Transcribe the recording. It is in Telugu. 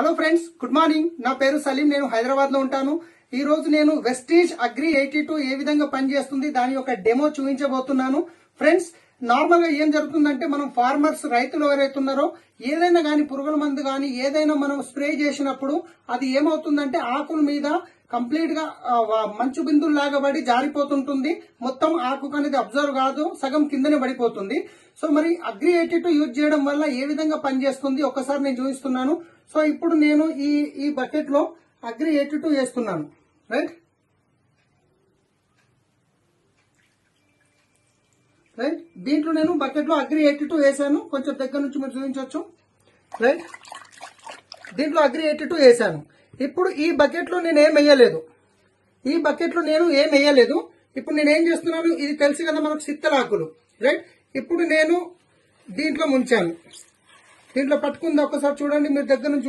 Hello friends, good morning. నా పేరు సలీం. నేను హైదరాబాద్ లో ఉంటాను. ఈ రోజు నేను వెస్టీజ్ అగ్రి 82 ఏ విధంగా పనిచేస్తుంది దాని యొక్క డెమో చూపించబోతున్నాను. ఫ్రెండ్స్, నార్మల్ గా ఏం జరుగుతుందంటే మనం ఫార్మర్స్, రైతులు ఎవరైతే ఉన్నారో ఏదైనా కానీ పురుగుల మందు కానీ ఏదైనా మనం స్ప్రే చేసినప్పుడు అది ఏమవుతుందంటే ఆకుల మీద కంప్లీట్ గా మంచు బిందుల్లాగా పడి జారిపోతుంటుంది. మొత్తం ఆకు అనేది అబ్జర్వ్ కాదు, సగం కిందనే పడిపోతుంది. సో మరి అగ్రి 82 యూజ్ చేయడం వల్ల ఏ విధంగా పనిచేస్తుంది ఒకసారి నేను చూపిస్తున్నాను. సో ఇప్పుడు నేను ఈ బకెట్ లో అగ్రి 82 వేస్తున్నాను. రైట్ రైట్ దీంట్లో నేను బకెట్ లో అగ్రి 82 వేసాను. కొంచెం దగ్గర నుంచి మీరు చూపించవచ్చు. రైట్, దీంట్లో అగ్రి 82 వేసాను. ఇప్పుడు ఈ బకెట్ లో నేను ఏం వేయలేదు. ఇప్పుడు నేను ఏం చేస్తున్నాను, ఇది తెలుసు కదా మనకు సిత్తలాకులు. రైట్, ఇప్పుడు నేను దీంట్లో ముంచాను. దీంట్లో పట్టుకుంది ఒకసారి చూడండి మీరు దగ్గర నుంచి.